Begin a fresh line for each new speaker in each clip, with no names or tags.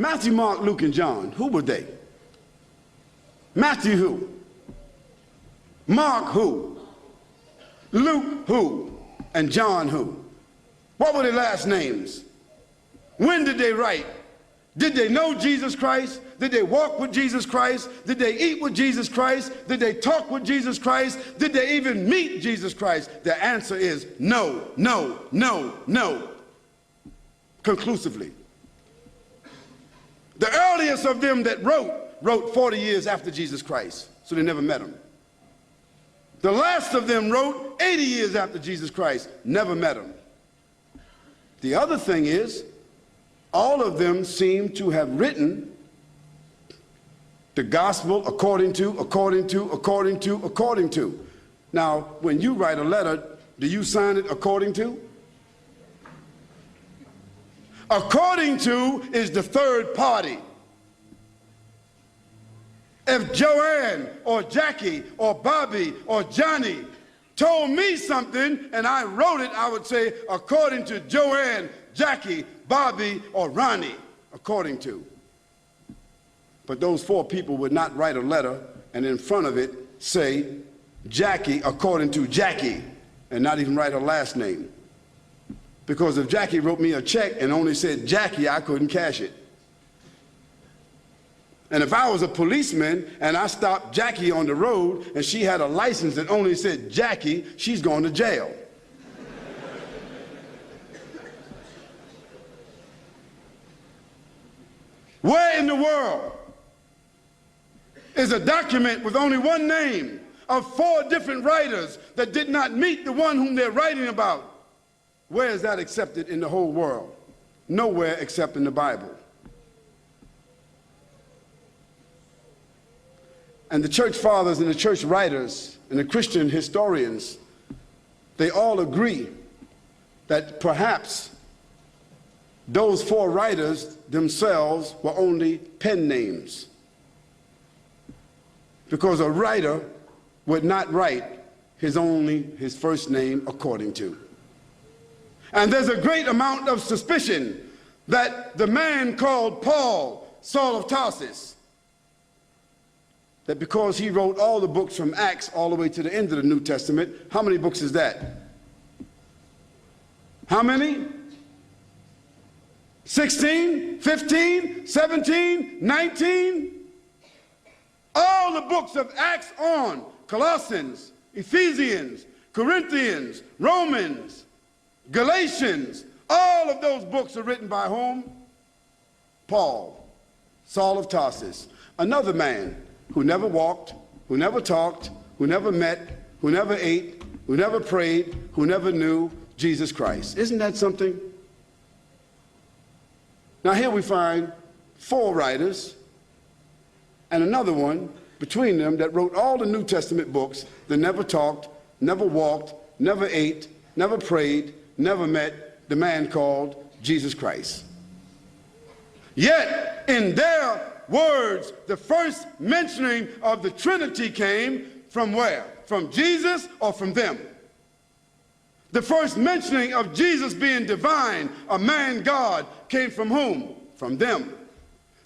Matthew, Mark, Luke, and John, who were they? Matthew who? Mark who? Luke who? And John who? What were their last names? When did they write? Did they know Jesus Christ? Did they walk with Jesus Christ? Did they eat with Jesus Christ? Did they talk with Jesus Christ? Did they even meet Jesus Christ? The answer is no, no, no, no. Conclusively. The earliest of them that wrote 40 years after Jesus Christ, so they never met him. The last of them wrote 80 years after Jesus Christ, never met him. The other thing is, all of them seem to have written the gospel according to. Now, when you write a letter, do you sign it according to? According to is the third party. If Joanne or Jackie or Bobby or Johnny told me something and I wrote it, I would say according to Joanne, Jackie, Bobby, or Ronnie, according to. But those four people would not write a letter and in front of it say Jackie according to Jackie and not even write her last name. Because if Jackie wrote me a check and only said Jackie, I couldn't cash it. And if I was a policeman and I stopped Jackie on the road and she had a license that only said Jackie, she's going to jail. Where in the world is a document with only one name of four different writers that did not meet the one whom they're writing about? Where is that accepted in the whole world? Nowhere except in the Bible. And the church fathers and the church writers and the Christian historians, they all agree that perhaps those four writers themselves were only pen names. Because a writer would not write his first name according to. And there's a great amount of suspicion that the man called Paul, Saul of Tarsus, that because he wrote all the books from Acts all the way to the end of the New Testament, how many books is that? How many? 16, 15, 17, 19? All the books of Acts on, Colossians, Ephesians, Corinthians, Romans, Galatians, all of those books are written by whom? Paul, Saul of Tarsus, another man who never walked, who never talked, who never met, who never ate, who never prayed, who never knew Jesus Christ. Isn't that something? Now here we find four writers and another one between them that wrote all the New Testament books that never talked, never walked, never ate, never prayed, never met the man called Jesus Christ. Yet in their words, the first mentioning of the Trinity came from where? From Jesus or from them? The first mentioning of Jesus being divine, a man God, came from whom? From them.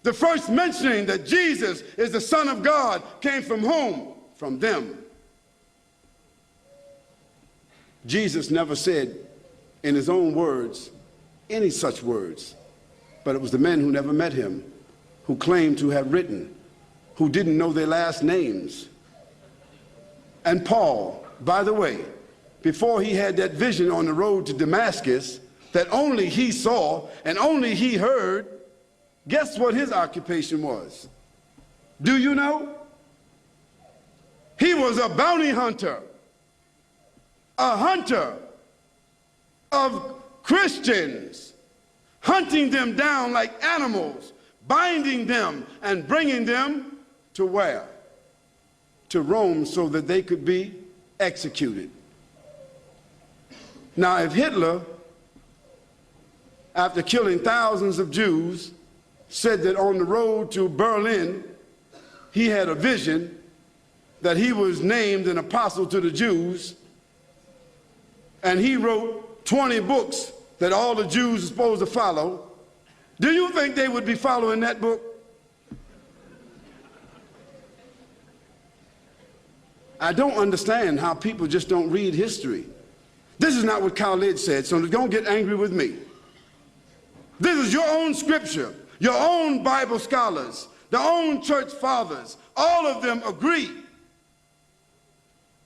The first mentioning that Jesus is the Son of God came from whom? From them. Jesus never said in his own words any such words, but it was the men who never met him, who claimed to have written, who didn't know their last names. And Paul, by the way, before he had that vision on the road to Damascus that only he saw and only he heard, guess what his occupation was? Do you know? He was a bounty hunter, a hunter of Christians, hunting them down like animals, binding them and bringing them to where? To Rome, so that they could be executed. Now, if Hitler, after killing thousands of Jews, said that on the road to Berlin, he had a vision that he was named an apostle to the Jews, and he wrote 20 books that all the Jews are supposed to follow, Do you think they would be following that book? I don't understand how people just don't read history. This is not what Khalid said, so don't get angry with me. This is your own scripture, your own Bible scholars, their own church fathers. All of them agree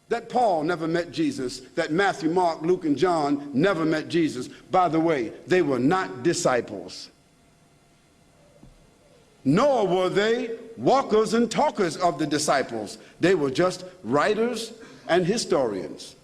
that Paul never met Jesus, that Matthew, Mark, Luke, and John never met Jesus. By the way, they were not disciples. Nor were they walkers and talkers of the disciples. They were just writers and historians.